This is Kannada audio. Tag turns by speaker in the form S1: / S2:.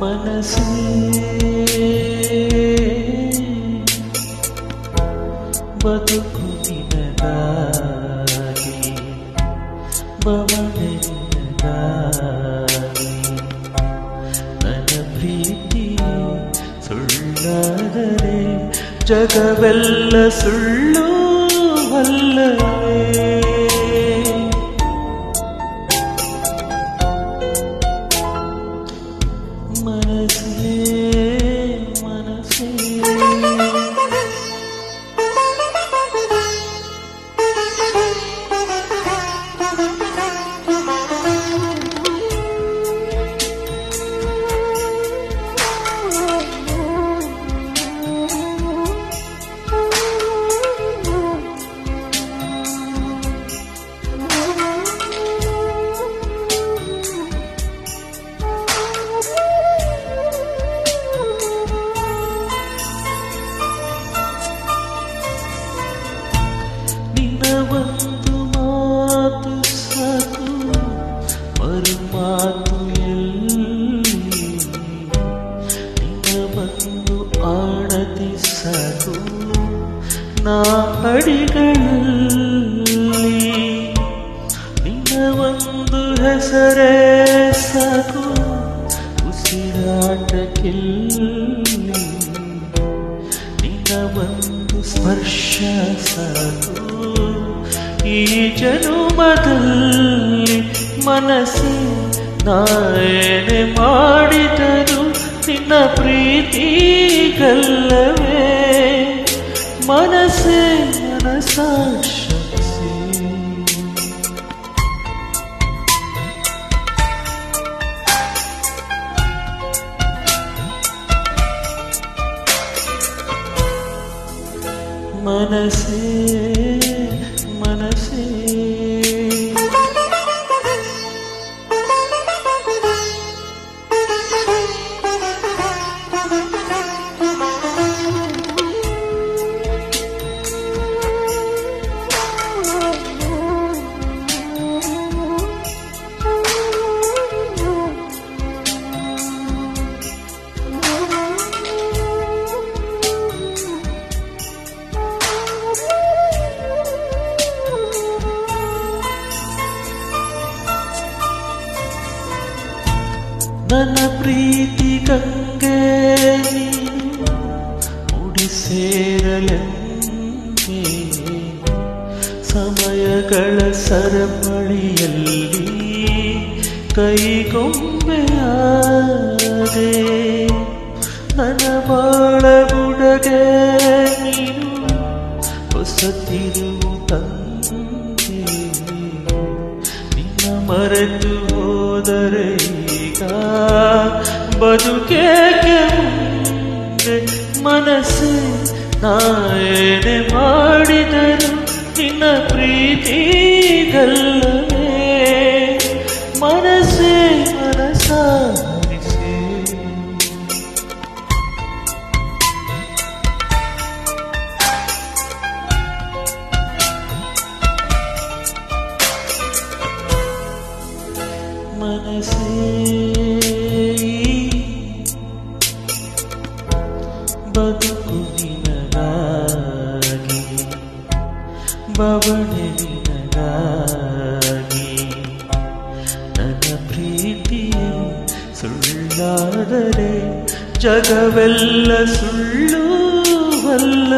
S1: ಮನಸ್ಸೇ ಬದುಕು ನಿನಗಾಗಿ ಬವಣೆ ನಿನಗಾಗಿ ನನ್ನ ಪ್ರೀತಿ ಸುಳ್ಳಾದರೆ ಜಗವೆಲ್ಲ ಸುಳ್ಳು ಅಲ್ಲವೇ ಮನಸ್ಸೇ ಮನಸ್ಸೇ ಒಂದು ಮಾತು ಸಾಕು ಮರು ಮಾತು ಎಲ್ಲಿ ನಿನ್ನ ಬಂದು ಆಣತಿ ಸಾಕು ನಾ ಅಡಿಗಳಲ್ಲಿ ನಿನ್ನ ಒಂದು ಹೆಸರೇ ಸಾಕು ಉಸಿರಾಟಕ್ಕಿಲ್ಲಿ ನಿನ್ನ ಒಂದು ಸ್ಪರ್ಶ ಸಾಕು ಈ ಜನುಮದಲ್ಲಿ ಮನಸ್ಸೇ ನಾಯನೆ ಮಾಡಿದರು ನಿನ್ನ ಪ್ರೀತಿಗಲ್ಲವೇ ಮನಸ್ಸೇ ಮನಸಾಕ್ಷಿಸಿ ಮನಸ್ಸೇ ಮನಸ್ಸೇ ನನ್ನ ಪ್ರೀತಿ ಗಂಗೆ ನೀನು ಮುಡಿ ಸೇರಲೆಂದೇ ಸಮಯಗಳ ಸರಪಳಿಯಲ್ಲಿ ಕೈಗೊಂಬೆಯಾದೆ ನನ್ನ ಬಾಳ ಬುಡಗೆ ನೀನು ಹೊಸ ತಿರುವು ತಂದೆ ನಿನ್ನ ಮರೆತು ಹೋದರೆ ಬದುಕೇಕೆ ಮುಂದೆ ಮನಸ್ಸೇ ನಾಯನೆ ಮಾಡಿದರು ನಿನ್ನ ಪ್ರೀತಿಗಲ್ಲವೇ ಮನಸ್ಸೇ ಮನಸಾರಿಸೆ ಮನಸ್ಸೇ ಬದುಕು ನಿನಗಾಗಿ ಬವಣೆ ನಿನಗಾಗಿ ನನ್ನ ಪ್ರೀತಿ ಸುಳ್ಳಾದರೆ ಜಗವೆಲ್ಲ ಸುಳ್ಳು ಅಲ್ಲ